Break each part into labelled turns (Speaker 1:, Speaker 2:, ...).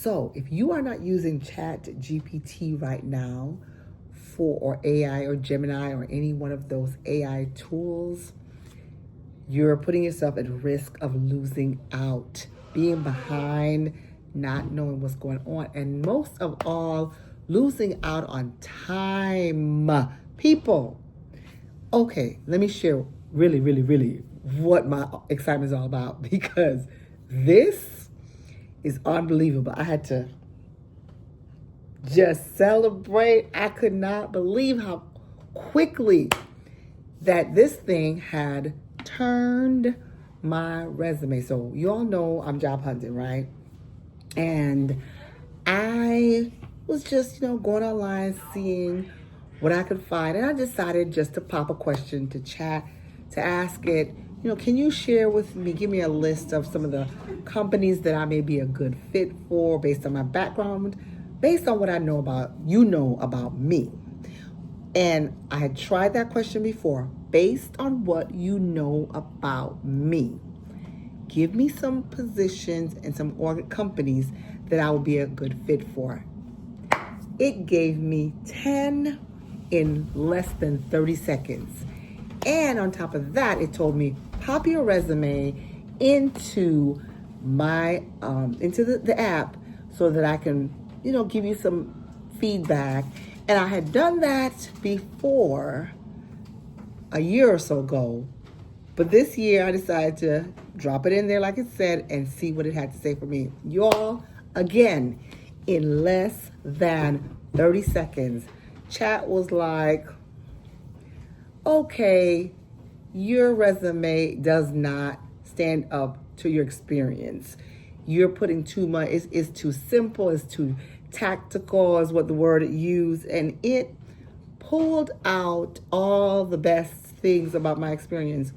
Speaker 1: So if you are not using Chatgpt right now or AI or Gemini or any one of those AI tools, you're putting yourself at risk of losing out, being behind, not knowing what's going on, and most of all, losing out on time. People, okay, let me share really what my excitement is all about, because this is unbelievable. I had to just celebrate. I could not believe how quickly that this thing had turned my resume. So you all know I'm job hunting, right? And I was just, going online, seeing what I could find. And I decided just to pop a question to chat, to ask it, can you share with me, give me a list of some of the companies that I may be a good fit for based on my background, based on what I know about me. And I had tried that question before, based on what you know about me. Give me some positions and some companies that I would be a good fit for. It gave me 10 in less than 30 seconds. And on top of that, it told me, pop your resume into my into the app so that I can, give you some feedback. And I had done that before a year or so ago. But this year I decided to drop it in there like it said and see what it had to say for me. Y'all, again, in less than 30 seconds, chat was like, okay, your resume does not stand up to your experience. You're putting too much, it's too simple, it's too tactical is what the word it used, and it pulled out all the best things about my experience.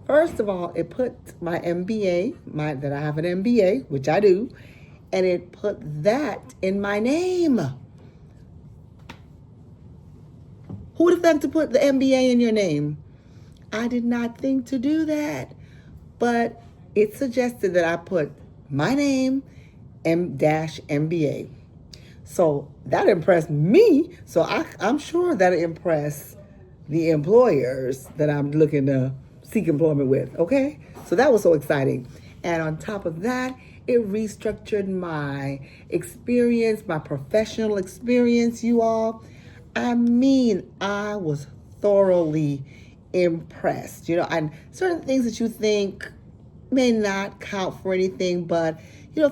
Speaker 1: First of all, it put my MBA, that I have an MBA, which I do, and it put that in my name. Who would have thought to put the MBA in your name? I did not think to do that, but it suggested that I put my name, M-MBA. So that impressed me. So I'm sure that'll impress the employers that I'm looking to seek employment with, okay? So that was so exciting. And on top of that, it restructured my experience, my professional experience, you all. I mean, I was thoroughly impressed, and certain things that you think may not count for anything, but,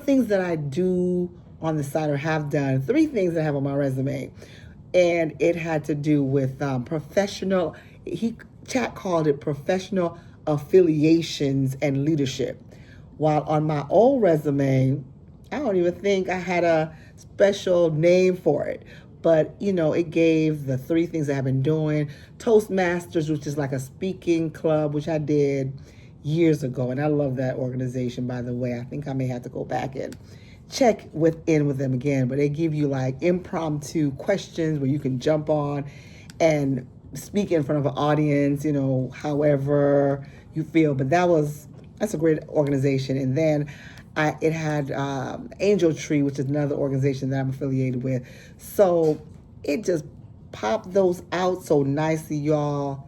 Speaker 1: things that I do on the side or have done. 3 things that I have on my resume. And it had to do with professional, chat called it professional affiliations and leadership. While on my old resume, I don't even think I had a special name for it. But, it gave the 3 things I've been doing. Toastmasters, which is like a speaking club, which I did years ago. And I love that organization, by the way. I think I may have to go back and check in with them again. But they give you like impromptu questions where you can jump on and speak in front of an audience, however you feel. But that's a great organization. And then it had Angel Tree, which is another organization that I'm affiliated with. So it just popped those out so nicely, y'all.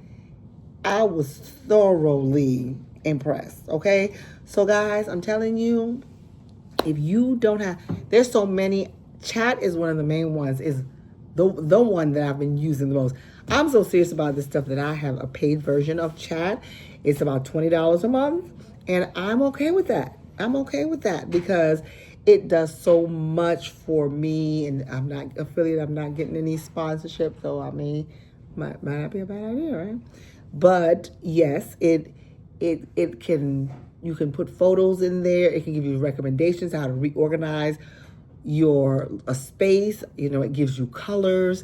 Speaker 1: I was thoroughly impressed, okay? So guys, I'm telling you, if you don't have, there's so many. Chat is one of the main ones, is the one that I've been using the most. I'm so serious about this stuff that I have a paid version of Chat. It's about $20 a month, and I'm okay with that. I'm okay with that because it does so much for me, and I'm not affiliated. I'm not getting any sponsorship, so might not be a bad idea, right? But yes, it can. You can put photos in there. It can give you recommendations how to reorganize your space. It gives you colors.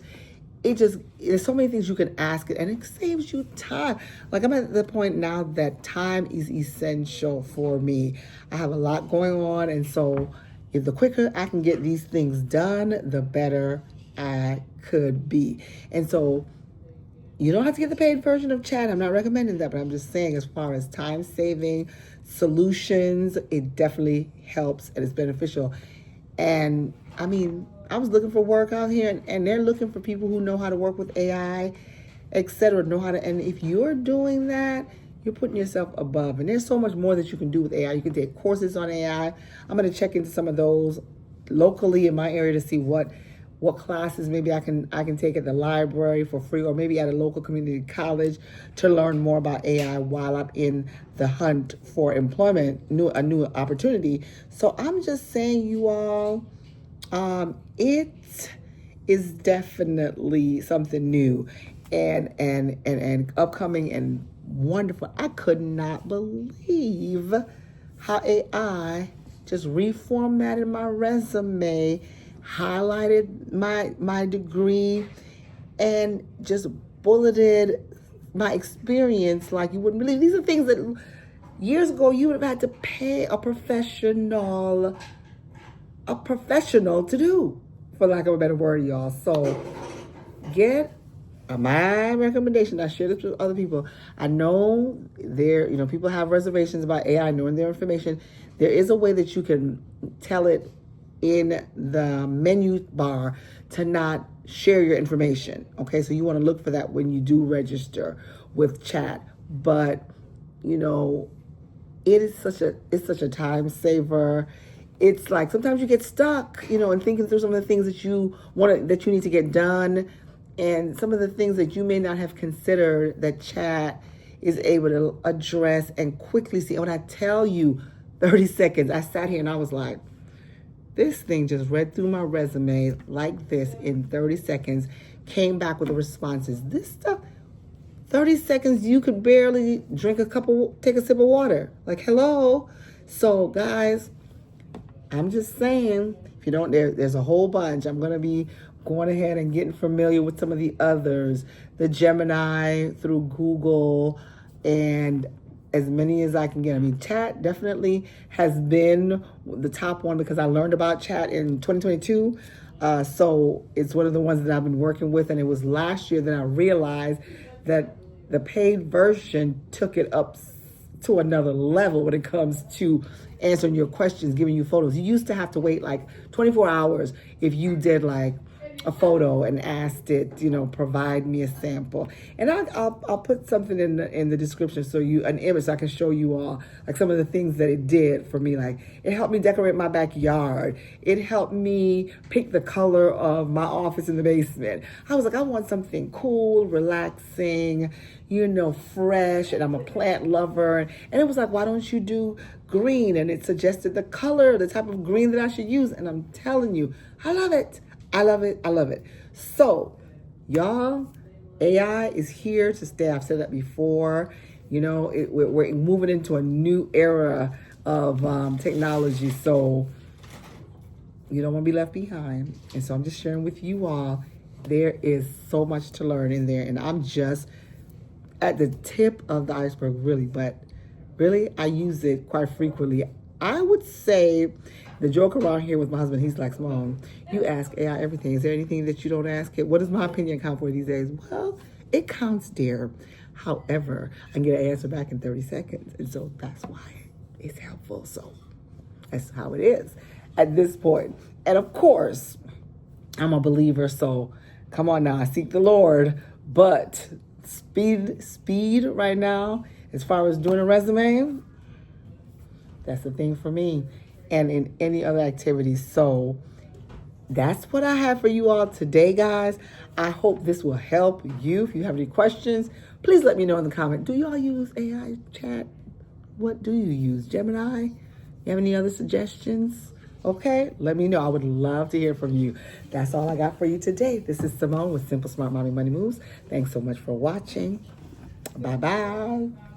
Speaker 1: There's so many things you can ask it, and it saves you time. Like, I'm at the point now that time is essential for me. I have a lot going on, and so if the quicker I can get these things done, the better I could be. And so you don't have to get the paid version of Chat. I'm not recommending that, but I'm just saying, as far as time saving solutions, it definitely helps and it's beneficial. And I mean, I was looking for work out here, and they're looking for people who know how to work with AI, etc. Know how to, and if you're doing that, you're putting yourself above. And there's so much more that you can do with AI. You can take courses on AI. I'm going to check into some of those locally in my area to see what classes maybe I can take at the library for free, or maybe at a local community college to learn more about AI while I'm in the hunt for employment, a new opportunity. So I'm just saying, you all, it is definitely something new and upcoming and wonderful. I could not believe how AI just reformatted my resume, highlighted my degree, and just bulleted my experience like you wouldn't believe. These are things that years ago you would have had to pay a professional to do, for lack of a better word, y'all. So get my recommendation. I share this with other people. I know people have reservations about AI knowing their information. There is a way that you can tell it in the menu bar to not share your information. Okay, so you want to look for that when you do register with chat. But it's such a time saver. It's like sometimes you get stuck, and thinking through some of the things that you need to get done, and some of the things that you may not have considered that chat is able to address and quickly see. And when I tell you 30 seconds, I sat here and I was like, this thing just read through my resume like this in 30 seconds, came back with the responses. This stuff, 30 seconds, you could barely take a sip of water. Like, hello. So guys, I'm just saying, if you don't, there's a whole bunch. I'm going to be going ahead and getting familiar with some of the others. The Gemini through Google, and as many as I can get. I mean, chat definitely has been the top one because I learned about chat in 2022. So it's one of the ones that I've been working with. And it was last year that I realized that the paid version took it up to another level when it comes to answering your questions, giving you photos. You used to have to wait like 24 hours if you did like a photo and asked it, provide me a sample. And I'll put something in the description, so an image, so I can show you all like some of the things that it did for me. Like, it helped me decorate my backyard. It helped me pick the color of my office in the basement. I was like, I want something cool, relaxing, fresh, and I'm a plant lover. And it was like, why don't you do green? And it suggested the color, the type of green that I should use. And I'm telling you, I love it. I love it. I love it. So, y'all, AI is here to stay. I've said that before. We're moving into a new era of technology. So, you don't want to be left behind. And so I'm just sharing with you all, there is so much to learn in there. And I'm just at the tip of the iceberg, really. But really, I use it quite frequently. I would say the joke around here with my husband, he's like, Simone, you ask AI everything. Is there anything that you don't ask it? What does my opinion count for these days? Well, it counts, dear. However, I can get an answer back in 30 seconds. And so that's why it's helpful. So that's how it is at this point. And of course, I'm a believer. So come on now, I seek the Lord. But speed right now, as far as doing a resume, that's the thing for me, and in any other activities. So that's what I have for you all today, guys. I hope this will help you. If you have any questions, please let me know in the comment. Do y'all use AI chat? What do you use? Gemini? You have any other suggestions? Okay, let me know. I would love to hear from you. That's all I got for you today. This is Simone with Simple Smart Mommy Money Moves. Thanks so much for watching. Bye-bye.